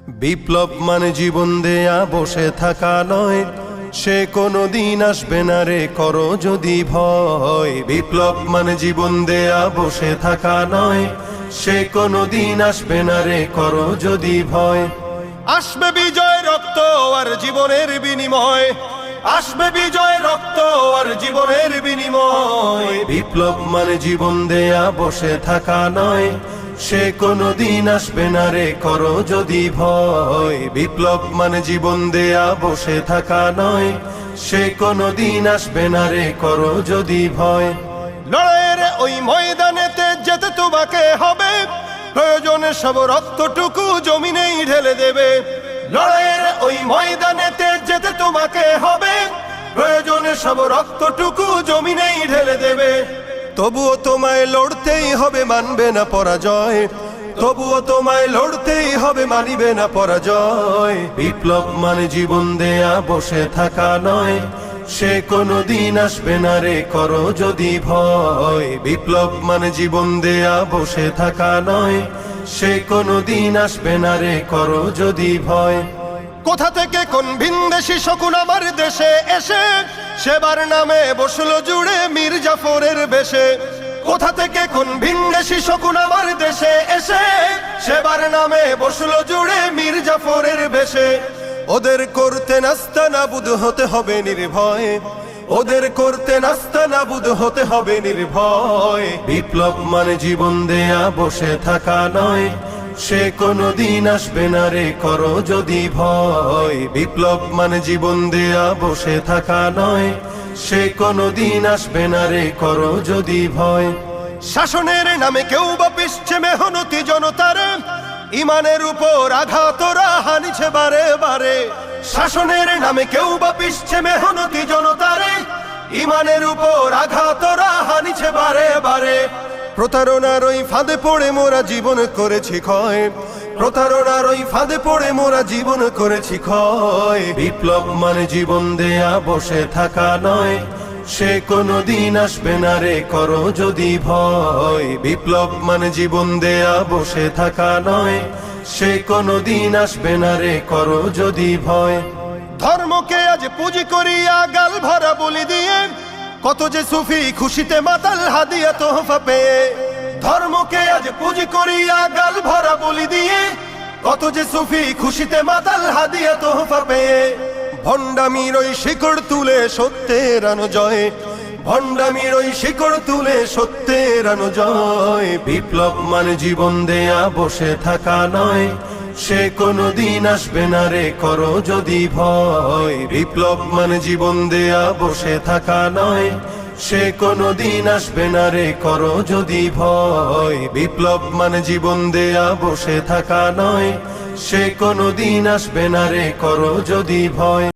বিপ্লব মানে জীবন দেয়া বসে থাকা নয়, সে কোনো দিন আসবে না রে করো যদি ভয়। বিপ্লব মানে জীবন দেয়া বসে থাকা নয়, সে কোনো দিন আসবে না রে করো যদি ভয়। আসবে বিজয় রক্ত আর জীবনের বিনিময়, আসবে বিজয় রক্ত আর জীবনের বিনিময়। বিপ্লব মানে জীবন দেয়া বসে থাকা নয়, সে কোনো দিন আসবে না রে করো যদি ভয়। বিপ্লব মানে জীবন দেয়া বসে থাকা নয়, সে কোনো দিন আসবে না রে করো যদি ভয়। লড়াইয়ের ওই ময়দানেতে যেতে তোমাকে হবে, প্রয়োজনে সব রক্তটুকু জমিনেই ঢেলে দেবে। লড়াইয়ের ওই ময়দানেতে যেতে তোমাকে হবে, প্রয়োজনে সব রক্তটুকু জমিনেই ঢেলে দেবে। তবুও তোমায় লড়তেই হবে, মানবে না পরাজয়। তবুও তোমায় লড়তেই হবে, মানিবে না পরাজয়। বিপ্লব মানে জীবন দেয়া বসে থাকা নয়, সে কোনো দিন আসবে না রে করো যদি ভয়। বিপ্লব মানে জীবন দেয়া বসে থাকা নয়, সে কোনো দিন আসবে না রে করো যদি ভয়। কোথা থেকে কোন ভিনদেশী শকুন আমার দেশে এসে সেবার নামে বসলো জুড়ে মীর জাফরের বেশে। কোথা থেকে কোন ভিনদেশী শকুন আমার দেশে এসে সেবার নামে বসলো জুড়ে মীর জাফরের বেশে। ওদের করতে নাস্তানাবুদ হতে হবে নির্ভয়, ওদের করতে নাস্তানাবুদ হতে হবে নির্ভয়। বিপ্লব মানে জীবন দেয়া বসে থাকা নয়, সে কোনো দিন আসবে না রে করো যদি ভয়। বিপ্লব মানে জীবন দেয়া বসে থাকা নয়, সে কোনো দিন আসবে না রে করো যদি ভয়। শাসনের নামে কেউ বা পিছছে মেহনতি জনতার, ইমানের উপর আঘাতরা হানিছে বারে বারে। শাসনের নামে কেউ বা পিছছে মেহনতি জনতার, ইমানের উপর আঘাতরা হানিছে বারে বারে। প্রতারণার ওই ফাঁদে পড়ে মোরা জীবন করেছি ক্ষয়, প্রতারণার ওই ফাঁদে পড়ে মোরা জীবন করেছি ক্ষয়। বিপ্লব মানে জীবন দেয়া বসে থাকা নয়, সে কোনো দিন আসবে না রে করো যদি ভয়। বিপ্লব মানে জীবন দেয়া বসে থাকা নয়, সে কোনো দিন আসবে না রে করো যদি ভয়। ধর্মকে আজ পুঁজি করিয়া গাল ভরা বলি দিয়ে, কত যে সুফি খুশিতে মাতাল হাদিয়া তোহফা পেয়ে। ধর্মকে আজ পুঁজি করিয়া গাল ভরা বলি দিয়ে, কত যে সুফি খুশিতে মাতাল হাদিয়া তোহফা পেয়ে। ভণ্ডামির ওই শিকড় তুলে সত্যের আনো জয়, ভণ্ডামির ওই শিকড় তুলে সত্যের আনো জয়। বিপ্লব মানে জীবন দেয়া বসে থাকা নয়, সে কোনো দিন আসবে না রে করো যদি ভয়। বিপ্লব মানে জীবন দেয়া বসে থাকা নয়, সে কোনো দিন আসবে না রে করো যদি ভয়। বিপ্লব মানে জীবন দেয়া বসে থাকা নয়, সে কোনো দিন আসবে না রে করো যদি ভয়।